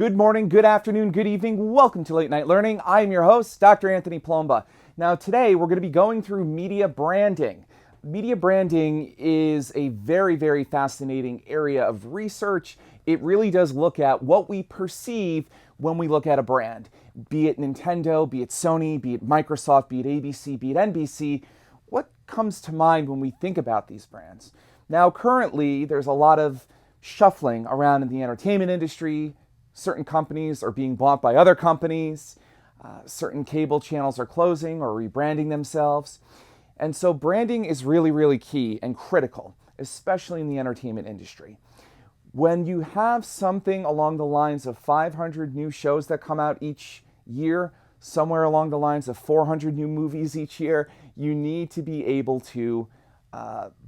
Good morning, good afternoon, good evening. Welcome to Late Night Learning. I am your host, Dr. Anthony Plomba. Now today we're going to be going through media branding. Media branding is a very, very fascinating area of research. It really does look at what we perceive when we look at a brand, be it Nintendo, be it Sony, be it Microsoft, be it ABC, be it NBC. What comes to mind when we think about these brands? Now currently there's a lot of shuffling around in the entertainment industry. Certain companies are being bought by other companies. Certain cable channels are closing or rebranding themselves. And so branding is really, really key and critical, especially in the entertainment industry. When you have something along the lines of 500 new shows that come out each year, somewhere along the lines of 400 new movies each year, you need to be able to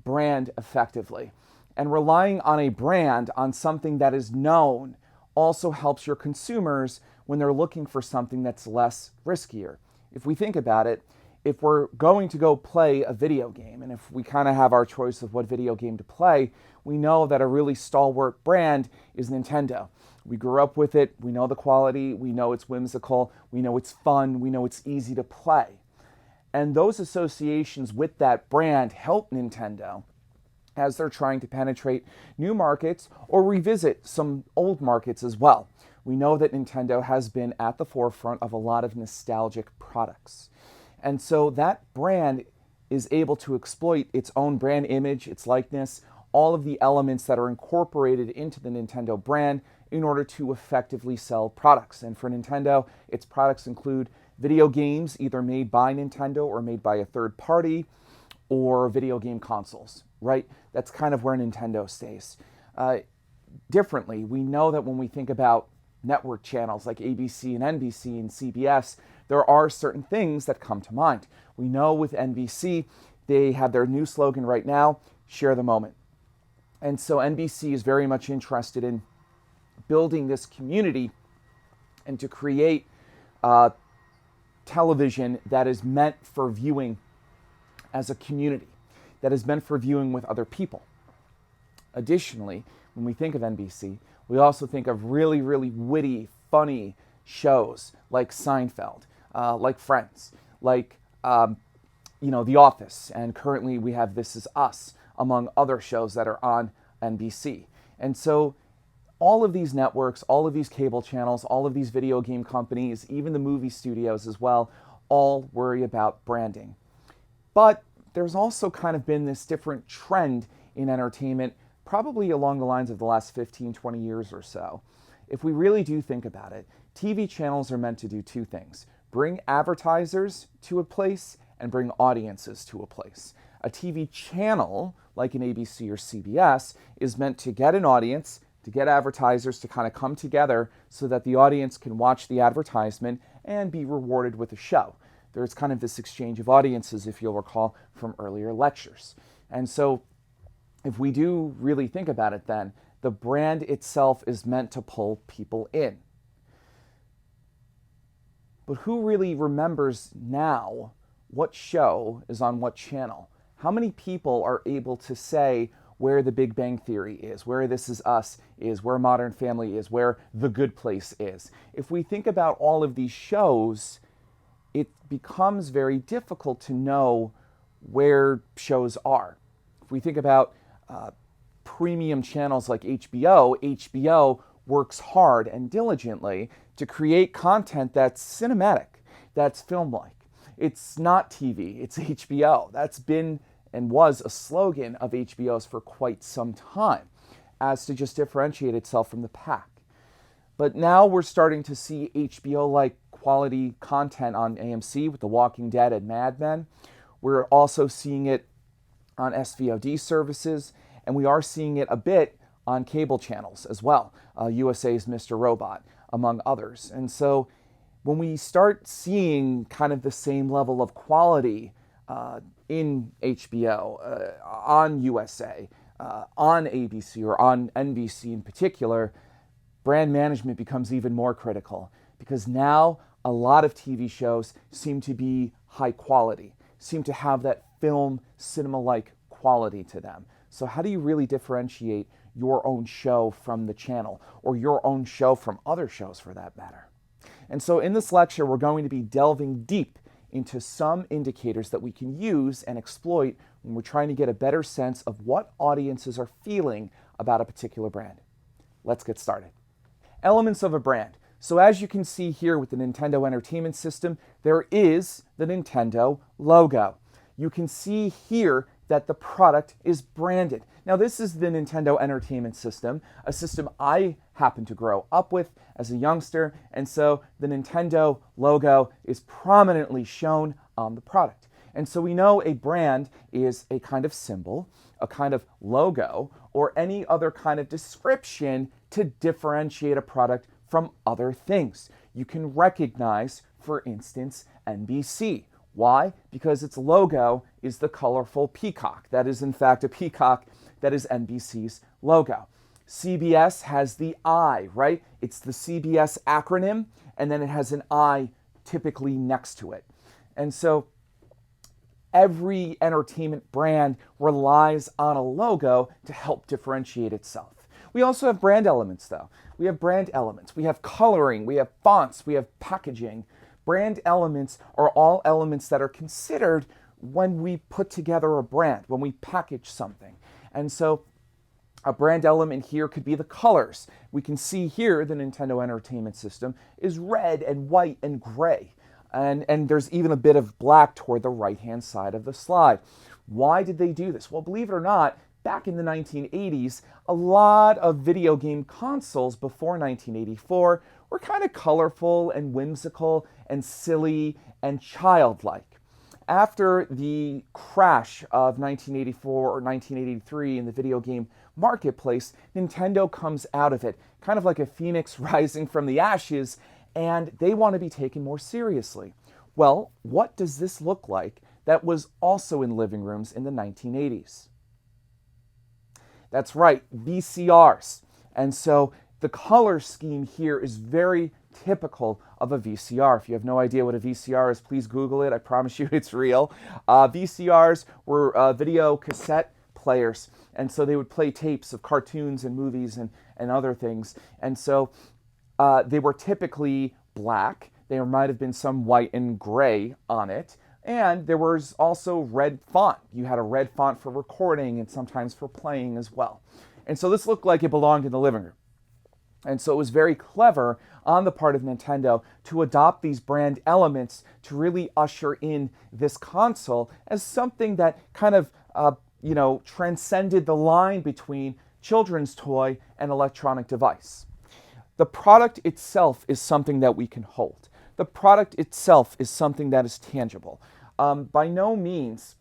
brand effectively. And relying on a brand, on something that is known, also helps your consumers when they're looking for something that's less riskier. If we think about it, if we're going to go play a video game, and if we kind of have our choice of what video game to play, we know that a really stalwart brand is Nintendo. We grew up with it, we know the quality, we know it's whimsical, we know it's fun, we know it's easy to play. And those associations with that brand help Nintendo as they're trying to penetrate new markets or revisit some old markets as well. We know that Nintendo has been at the forefront of a lot of nostalgic products. And so that brand is able to exploit its own brand image, its likeness, all of the elements that are incorporated into the Nintendo brand in order to effectively sell products. And for Nintendo, its products include video games either made by Nintendo or made by a third party, or video game consoles, right? That's kind of where Nintendo stays. Differently, we know that when we think about network channels like ABC and NBC and CBS, there are certain things that come to mind. We know with NBC, they have their new slogan right now, share the moment. And so NBC is very much interested in building this community and to create television that is meant for viewing as a community, that is meant for viewing with other people. Additionally, when we think of NBC, we also think of really, really witty, funny shows like Seinfeld, like Friends, like The Office, and currently we have This Is Us, among other shows that are on NBC. And so all of these networks, all of these cable channels, all of these video game companies, even the movie studios as well, all worry about branding. But there's also kind of been this different trend in entertainment, probably along the lines of the last 15, 20 years or so. If we really do think about it, TV channels are meant to do two things: bring advertisers to a place and bring audiences to a place. A TV channel, like an ABC or CBS, is meant to get an audience, to get advertisers to kind of come together so that the audience can watch the advertisement and be rewarded with a show. There's kind of this exchange of audiences, if you'll recall from earlier lectures. And so if we do really think about it then, the brand itself is meant to pull people in. But who really remembers now what show is on what channel? How many people are able to say where The Big Bang Theory is, where This Is Us is, where Modern Family is, where The Good Place is? If we think about all of these shows, it becomes very difficult to know where shows are. If we think about premium channels like HBO works hard and diligently to create content that's cinematic, that's film-like. It's not TV, it's HBO. That's been and was a slogan of HBO's for quite some time, as to just differentiate itself from the pack. But now we're starting to see HBO-like quality content on AMC with The Walking Dead and Mad Men. We're also seeing it on SVOD services, and we are seeing it a bit on cable channels as well, USA's Mr. Robot, among others. And so when we start seeing kind of the same level of quality in HBO, on USA, on ABC, or on NBC in particular, brand management becomes even more critical, because now a lot of TV shows seem to be high quality, seem to have that film cinema-like quality to them. So how do you really differentiate your own show from the channel, or your own show from other shows for that matter. And so in this lecture, we're going to be delving deep into some indicators that we can use and exploit when we're trying to get a better sense of what audiences are feeling about a particular brand. Let's get started. Elements of a brand. So as you can see here with the Nintendo Entertainment System, there is the Nintendo logo. You can see here that the product is branded. Now this is the Nintendo Entertainment System, a system I happened to grow up with as a youngster, and so the Nintendo logo is prominently shown on the product. And so we know a brand is a kind of symbol, a kind of logo, or any other kind of description to differentiate a product from other things. You can recognize, for instance, NBC. Why? Because its logo is the colorful peacock. That is, in fact, a peacock that is NBC's logo. CBS has the I, right? It's the CBS acronym, and then it has an I typically next to it. And so every entertainment brand relies on a logo to help differentiate itself. We also have brand elements, though. We have brand elements. We have coloring. We have fonts. We have packaging. Brand elements are all elements that are considered when we put together a brand, when we package something. And so a brand element here could be the colors. We can see here the Nintendo Entertainment System is red and white and gray. And there's even a bit of black toward the right-hand side of the slide. Why did they do this? Well, believe it or not, back in the 1980s, a lot of video game consoles before 1984 were kind of colorful and whimsical and silly and childlike. After the crash of 1984 or 1983 in the video game marketplace, Nintendo comes out of it, kind of like a phoenix rising from the ashes, and they want to be taken more seriously. Well, what does this look like that was also in living rooms in the 1980s? That's right, VCRs. And so the color scheme here is very typical of a VCR. If you have no idea what a VCR is, please Google it. I promise you it's real. VCRs were video cassette players. And so they would play tapes of cartoons and movies and other things. And so they were typically black. There might have been some white and gray on it. And there was also red font. You had a red font for recording and sometimes for playing as well. And so this looked like it belonged in the living room. And so it was very clever on the part of Nintendo to adopt these brand elements to really usher in this console as something that kind of, transcended the line between children's toy and electronic device. The product itself is something that we can hold. The product itself is something that is tangible. By no means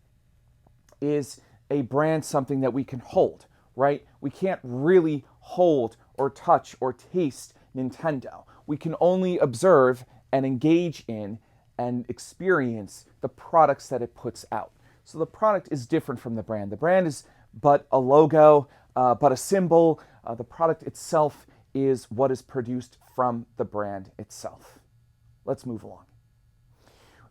is a brand something that we can hold, right? We can't really hold or touch or taste Nintendo. We can only observe and engage in and experience the products that it puts out. So the product is different from the brand. The brand is but a logo, but a symbol. The product itself is what is produced from the brand itself. Let's move along.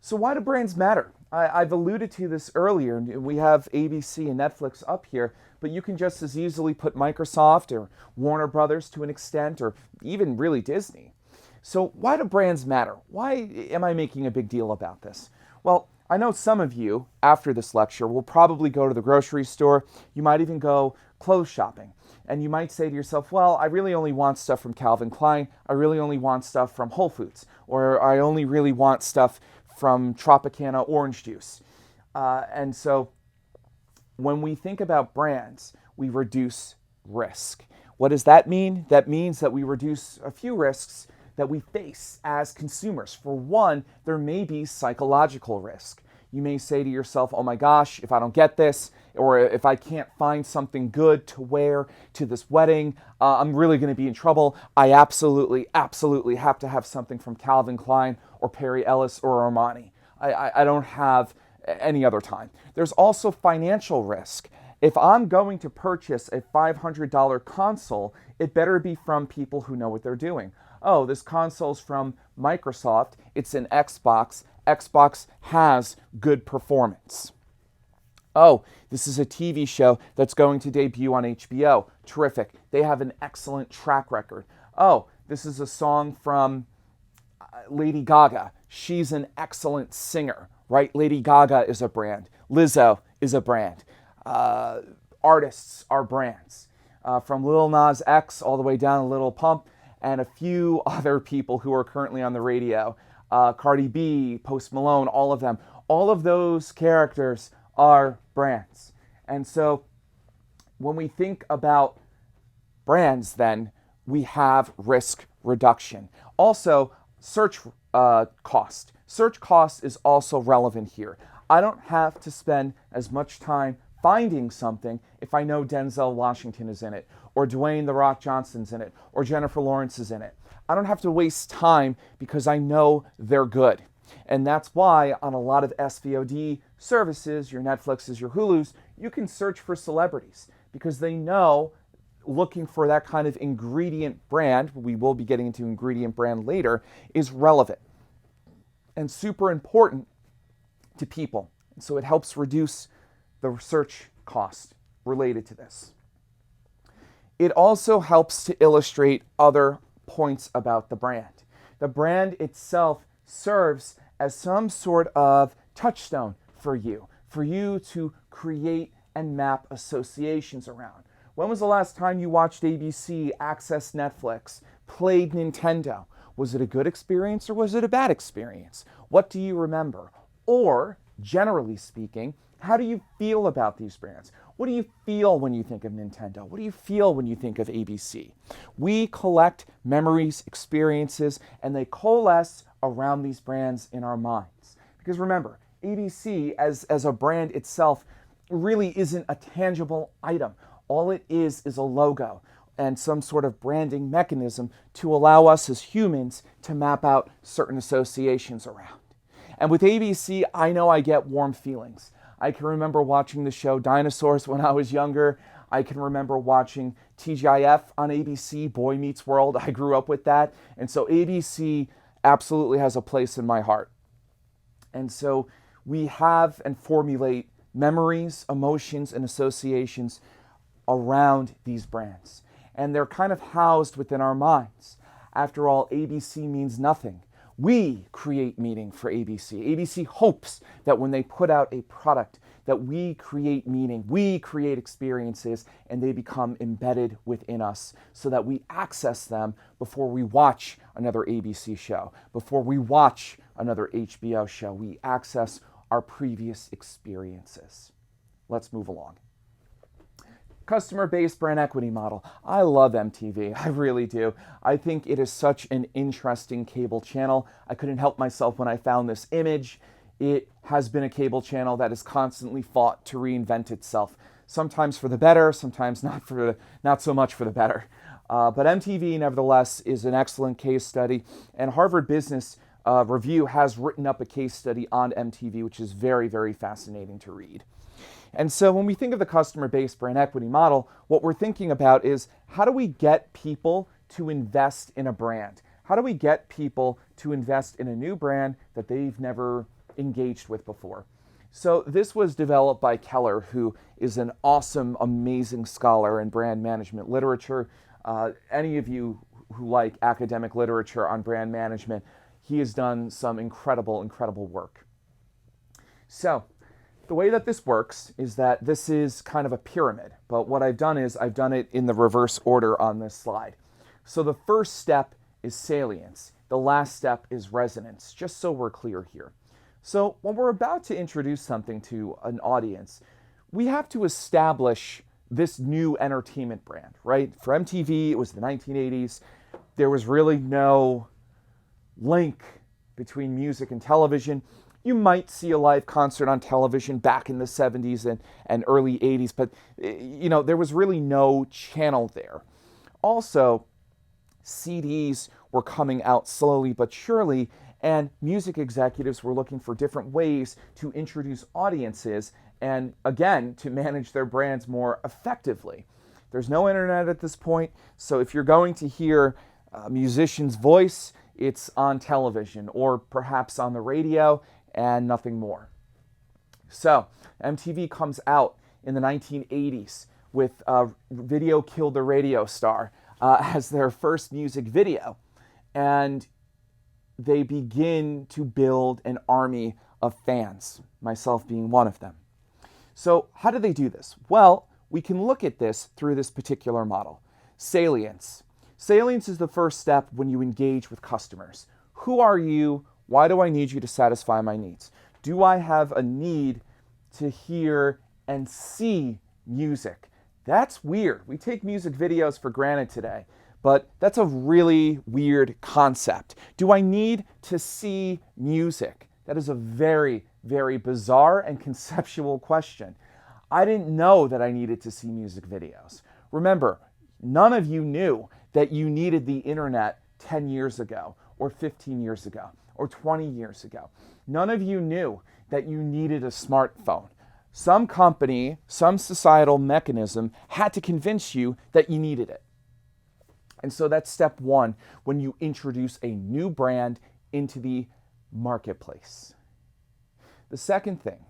So why do brands matter? I've alluded to this earlier. We have ABC and Netflix up here, but you can just as easily put Microsoft or Warner Brothers to an extent, or even really Disney. So why do brands matter? Why am I making a big deal about this? Well, I know some of you, after this lecture, will probably go to the grocery store. You might even go clothes shopping. And you might say to yourself, well, I really only want stuff from Calvin Klein. I really only want stuff from Whole Foods. Or I only really want stuff from Tropicana orange juice. And so when we think about brands, we reduce risk. What does that mean? That means that we reduce a few risks that we face as consumers. For one, there may be psychological risk. You may say to yourself, oh my gosh, if I don't get this, or if I can't find something good to wear to this wedding, I'm really going to be in trouble. I absolutely have to have something from Calvin Klein or Perry Ellis or Armani. I don't have any other time. There's also financial risk. If I'm going to purchase a $500 console, it better be from people who know what they're doing. Oh, this console's from Microsoft. It's an Xbox. Xbox has good performance. Oh, this is a TV show that's going to debut on HBO. Terrific. They have an excellent track record. Oh, this is a song from Lady Gaga. She's an excellent singer, right? Lady Gaga is a brand. Lizzo is a brand. Artists are brands. From Lil Nas X all the way down to Lil Pump and a few other people who are currently on the radio. Cardi B, Post Malone, all of them. All of those characters are brands. And so when we think about brands, then we have risk reduction. Also, search cost. Search cost is also relevant here. I don't have to spend as much time finding something if I know Denzel Washington is in it, or Dwayne "The Rock" Johnson's in it, or Jennifer Lawrence is in it. I don't have to waste time because I know they're good. And that's why on a lot of SVOD services, your Netflixes, your Hulus, you can search for celebrities because they know looking for that kind of ingredient brand, we will be getting into ingredient brand later, is relevant and super important to people. So it helps reduce the research cost related to this. It also helps to illustrate other points about the brand. The brand itself serves as some sort of touchstone for you to create and map associations around. When was the last time you watched ABC, accessed Netflix, played Nintendo? Was it a good experience or was it a bad experience? What do you remember? Or, generally speaking, how do you feel about these brands? What do you feel when you think of Nintendo? What do you feel when you think of ABC? We collect memories, experiences, and they coalesce around these brands in our minds. Because remember, ABC as a brand itself really isn't a tangible item. All it is a logo and some sort of branding mechanism to allow us as humans to map out certain associations around. And with ABC, I know I get warm feelings. I can remember watching the show Dinosaurs when I was younger. I can remember watching TGIF on ABC, Boy Meets World. I grew up with that. And so ABC absolutely has a place in my heart. And so we have and formulate memories, emotions, and associations around these brands. And they're kind of housed within our minds. After all, ABC means nothing. We create meaning for ABC. ABC hopes that when they put out a product that we create meaning, we create experiences, and they become embedded within us so that we access them before we watch another ABC show, before we watch another HBO show. We access our previous experiences. Let's move along. Customer-based brand equity model. I love MTV, I really do. I think it is such an interesting cable channel. I couldn't help myself when I found this image. It has been a cable channel that has constantly fought to reinvent itself, sometimes for the better, sometimes not so much for the better. But MTV, nevertheless, is an excellent case study, and Harvard Business Review has written up a case study on MTV, which is very, very fascinating to read. And so when we think of the customer-based brand equity model, what we're thinking about is how do we get people to invest in a brand? How do we get people to invest in a new brand that they've never engaged with before? So this was developed by Keller, who is an awesome, amazing scholar in brand management literature. Any of you who like academic literature on brand management, he has done some incredible, incredible work. So the way that this works is that this is kind of a pyramid, but what I've done is I've done it in the reverse order on this slide. So the first step is salience. The last step is resonance, just so we're clear here. So when we're about to introduce something to an audience, we have to establish this new entertainment brand, right? For MTV, it was the 1980s. There was really no link between music and television. You might see a live concert on television back in the 70s and early 80s, but there was really no channel there. Also, CDs were coming out slowly but surely, and music executives were looking for different ways to introduce audiences and, again, to manage their brands more effectively. There's no internet at this point, so if you're going to hear a musician's voice, it's on television or perhaps on the radio, and nothing more. So MTV comes out in the 1980s with Video Killed the Radio Star as their first music video. And they begin to build an army of fans, myself being one of them. So how do they do this? Well, we can look at this through this particular model. Salience. Salience is the first step when you engage with customers. Who are you? Why do I need you to satisfy my needs? Do I have a need to hear and see music? That's weird. We take music videos for granted today, but that's a really weird concept. Do I need to see music? That is a very, very bizarre and conceptual question. I didn't know that I needed to see music videos. Remember, none of you knew that you needed the internet 10 years ago, or 15 years ago, or 20 years ago. None of you knew that you needed a smartphone. Some company, some societal mechanism had to convince you that you needed it. And so that's step one when you introduce a new brand into the marketplace. The second thing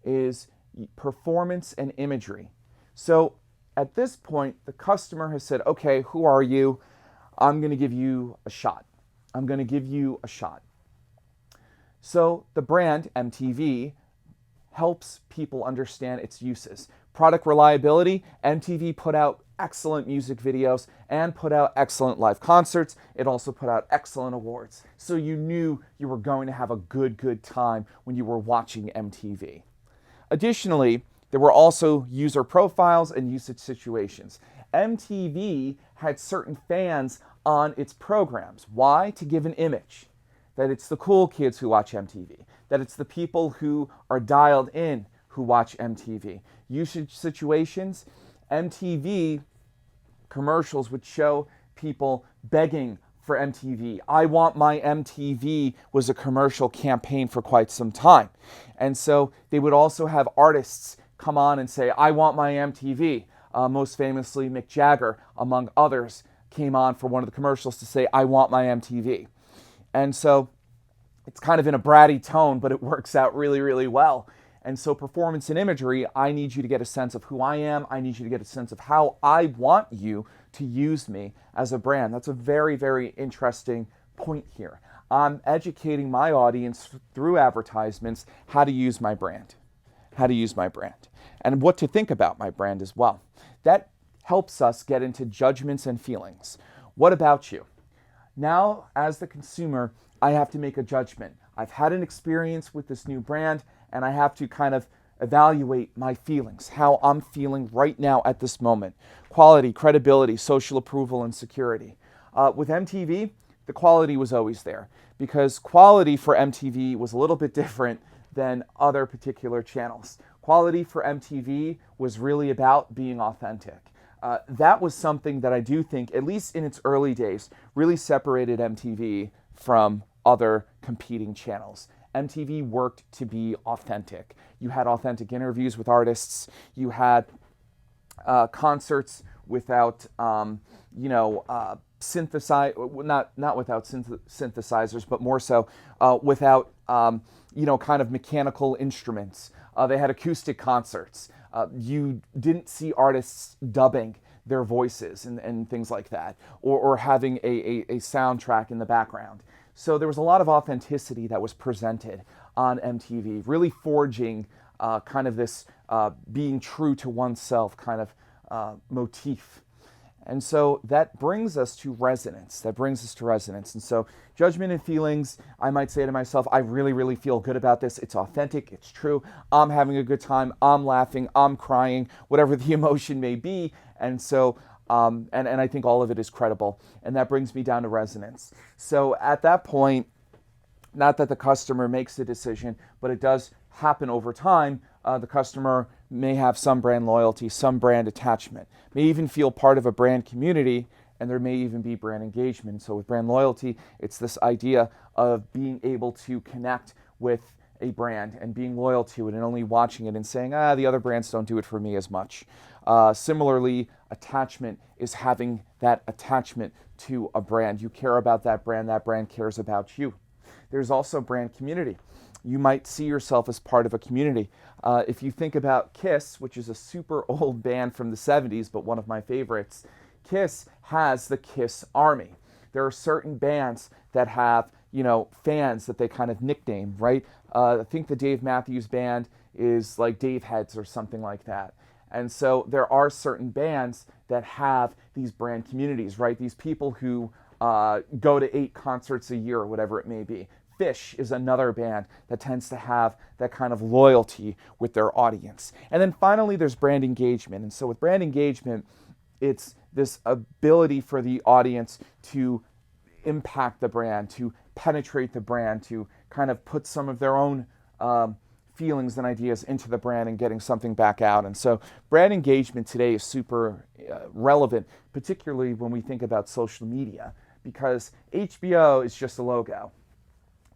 is performance and imagery. So at this point, the customer has said, okay, who are you? I'm going to give you a shot. I'm going to give you a shot. So the brand, MTV, helps people understand its uses. Product reliability, MTV put out excellent music videos and put out excellent live concerts. It also put out excellent awards. So you knew you were going to have a good time when you were watching MTV. Additionally, there were also user profiles and usage situations. MTV had certain fans on its programs. Why? To give an image that it's the cool kids who watch MTV, that it's the people who are dialed in who watch MTV. Usage situations, MTV commercials would show people begging for MTV. I Want My MTV was a commercial campaign for quite some time. And so they would also have artists come on and say, I want my MTV. Most famously, Mick Jagger, among others, came on for one of the commercials to say, I want my MTV. And so it's kind of in a bratty tone, but it works out really well. And so performance and imagery, I need you to get a sense of who I am. I need you to get a sense of how I want you to use me as a brand. That's a very interesting point here. I'm educating my audience through advertisements how to use my brand, and what to think about my brand as well. That helps us get into judgments and feelings. What about you? Now, as the consumer, I have to make a judgment. I've had an experience with this new brand, and I have to kind of evaluate my feelings, how I'm feeling right now at this moment. Quality, credibility, social approval, and security. With MTV, the quality was always there, because quality for MTV was a little bit different than other particular channels. Quality for MTV was really about being authentic. That was something that I do think, at least in its early days, really separated MTV from other competing channels. MTV worked to be authentic. You had authentic interviews with artists. You had concerts without, not without synthesizers, but more so without, kind of mechanical instruments. They had acoustic concerts. You didn't see artists dubbing their voices and things like that, or having a soundtrack in the background. So there was a lot of authenticity that was presented on MTV, really forging kind of this being true to oneself kind of motif. And so that brings us to resonance. And so judgment and feelings, I might say to myself, I really feel good about this. It's authentic. It's true. I'm having a good time. I'm laughing. I'm crying, whatever the emotion may be. And so, and I think all of it is credible. And that brings me down to resonance. So at that point, not that the customer makes the decision, but it does happen over time. The customer may have some brand loyalty, some brand attachment, may even feel part of a brand community, and there may even be brand engagement. So with brand loyalty, it's this idea of being able to connect with a brand and being loyal to it and only watching it and saying, the other brands don't do it for me as much. Similarly, attachment is having that attachment to a brand. You care about that brand cares about you. There's also brand community. You might see yourself as part of a community. If you think about Kiss, which is a super old band from the 70s, but one of my favorites, Kiss has the Kiss Army. There are certain bands that have, fans that they kind of nickname, right? I think the Dave Matthews Band is like Dave Heads or something like that. And so there are certain bands that have these brand communities, right? These people who go to 8 concerts a year or whatever it may be. Phish is another band that tends to have that kind of loyalty with their audience. And then finally, there's brand engagement. And so with brand engagement, it's this ability for the audience to impact the brand, to penetrate the brand, to kind of put some of their own feelings and ideas into the brand and getting something back out. And so brand engagement today is super relevant, particularly when we think about social media, because HBO is just a logo.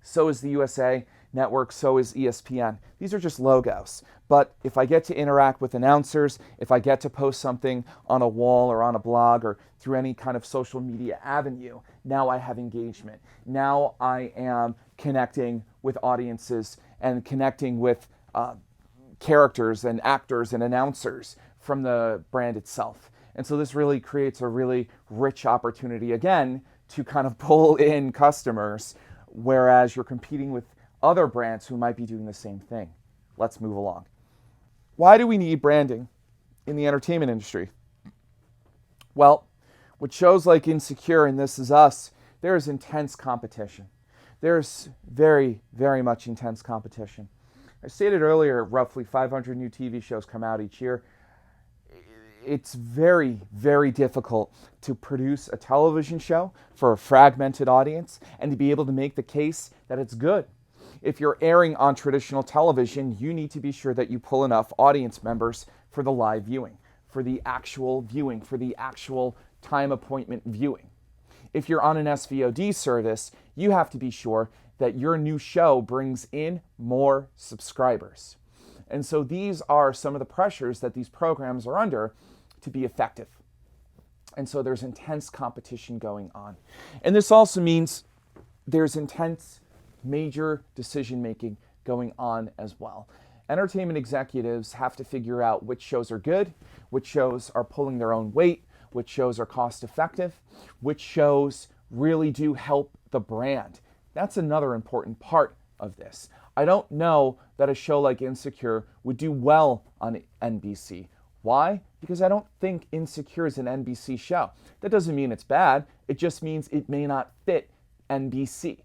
So is the USA Network, so is ESPN. These are just logos. But if I get to interact with announcers, if I get to post something on a wall or on a blog or through any kind of social media avenue, now I have engagement. Now I am connecting with audiences and connecting with characters and actors and announcers from the brand itself. And so this really creates a really rich opportunity, again, to kind of pull in customers, whereas you're competing with other brands who might be doing the same thing. Let's move along. Why do we need branding in the entertainment industry? Well, with shows like Insecure and This Is Us, there is intense competition. There's very, very much intense competition. I stated earlier, roughly 500 new TV shows come out each year. It's very, very difficult to produce a television show for a fragmented audience and to be able to make the case that it's good. If you're airing on traditional television, you need to be sure that you pull enough audience members for the live viewing, for the actual viewing, for the actual time appointment viewing. If you're on an SVOD service, you have to be sure that your new show brings in more subscribers. And so these are some of the pressures that these programs are under to be effective. And so there's intense competition going on. And this also means there's intense major decision making going on as well. Entertainment executives have to figure out which shows are good, which shows are pulling their own weight, which shows are cost effective, which shows really do help the brand. That's another important part of this. I don't know that a show like Insecure would do well on NBC. Why? Because I don't think Insecure is an NBC show. That doesn't mean it's bad. It just means it may not fit NBC.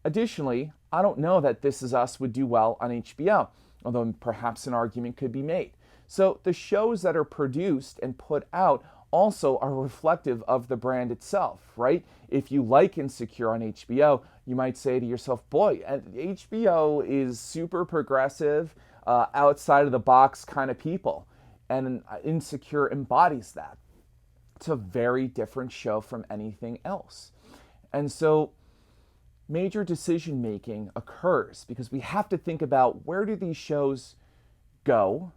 Additionally, I don't know that This Is Us would do well on HBO, although perhaps an argument could be made. So the shows that are produced and put out also are reflective of the brand itself, right? If you like Insecure on HBO, you might say to yourself, boy, HBO is super progressive, outside of the box kind of people. And Insecure embodies that. It's a very different show from anything else. And so major decision making occurs because we have to think about where do these shows go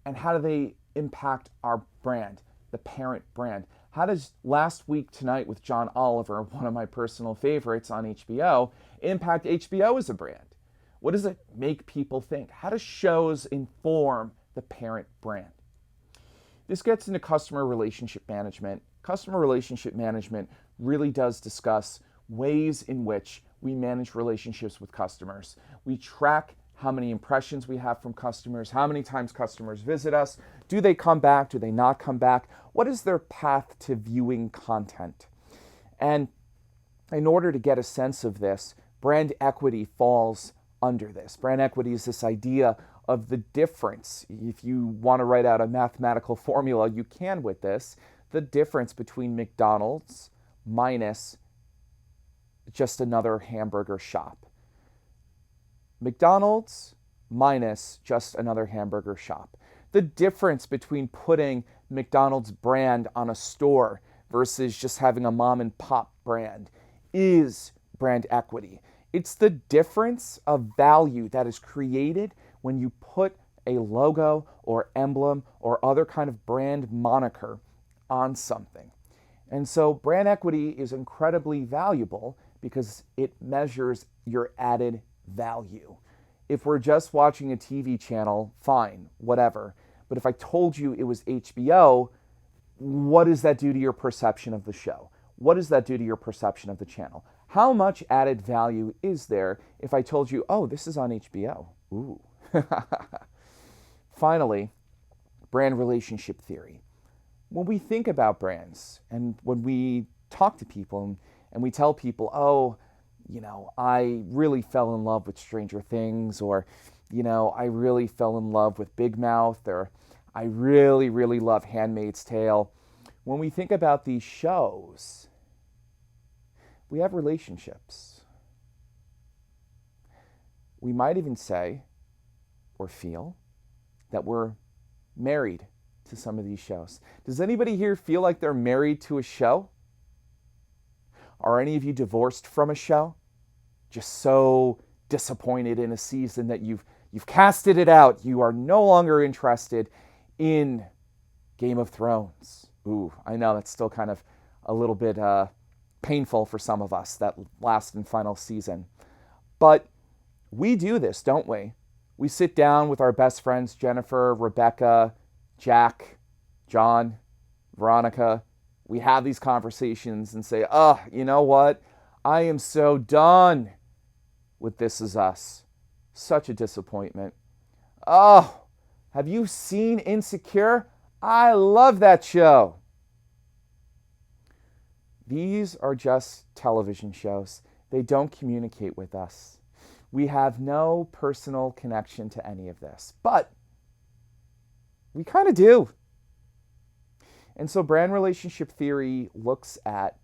and how do they impact our brand, the parent brand. How does Last Week Tonight with John Oliver, one of my personal favorites on HBO, impact HBO as a brand? What does it make people think? How do shows inform the parent brand? This gets into customer relationship management. Customer relationship management really does discuss ways in which we manage relationships with customers. We track how many impressions we have from customers, how many times customers visit us, do they come back, do they not come back, what is their path to viewing content? And in order to get a sense of this, brand equity falls under this. Brand equity is this idea of the difference. If you want to write out a mathematical formula, you can with this, the difference between McDonald's minus just another hamburger shop. McDonald's minus just another hamburger shop. The difference between putting McDonald's brand on a store versus just having a mom and pop brand is brand equity. It's the difference of value that is created when you put a logo or emblem or other kind of brand moniker on something. And so brand equity is incredibly valuable because it measures your added value. If we're just watching a TV channel, fine, whatever. But if I told you it was HBO, what does that do to your perception of the show? What does that do to your perception of the channel? How much added value is there if I told you, oh, this is on HBO? Ooh. Finally, brand relationship theory. When we think about brands and when we talk to people and we tell people, oh, I really fell in love with Stranger Things, or, I really fell in love with Big Mouth, or I really, really love Handmaid's Tale. When we think about these shows, we have relationships. We might even say or feel that we're married to some of these shows. Does anybody here feel like they're married to a show? Are any of you divorced from a show? Just so disappointed in a season that you've casted it out. You are no longer interested in Game of Thrones. Ooh, I know that's still kind of a little bit painful for some of us, that last and final season. But we do this, don't we? We sit down with our best friends, Jennifer, Rebecca, Jack, John, Veronica. We have these conversations and say, oh, you know what? I am so done with This Is Us. Such a disappointment. Oh, have you seen Insecure? I love that show. These are just television shows. They don't communicate with us. We have no personal connection to any of this, but we kind of do. And so brand relationship theory looks at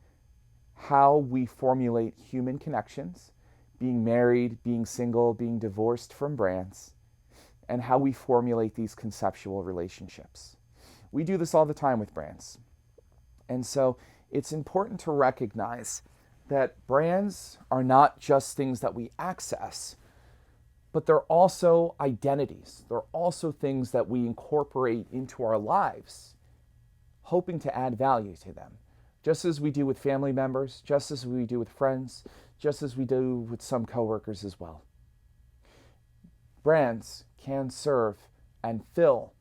how we formulate human connections, being married, being single, being divorced from brands, and how we formulate these conceptual relationships. We do this all the time with brands. And so it's important to recognize that brands are not just things that we access, but they're also identities. They're also things that we incorporate into our lives, hoping to add value to them, just as we do with family members, just as we do with friends, just as we do with some coworkers as well. Brands can serve and fill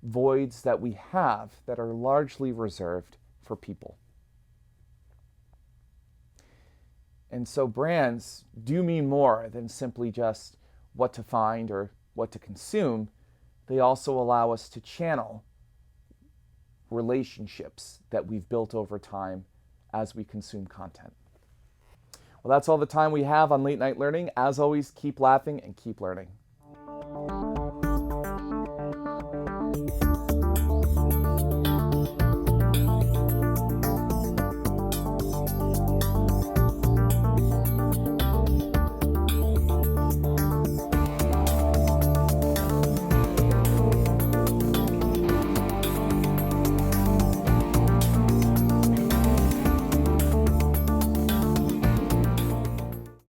voids that we have that are largely reserved for people. And so brands do mean more than simply just what to find or what to consume. They also allow us to channel relationships that we've built over time as we consume content. Well, that's all the time we have on Late Night Learning. As always, keep laughing and keep learning.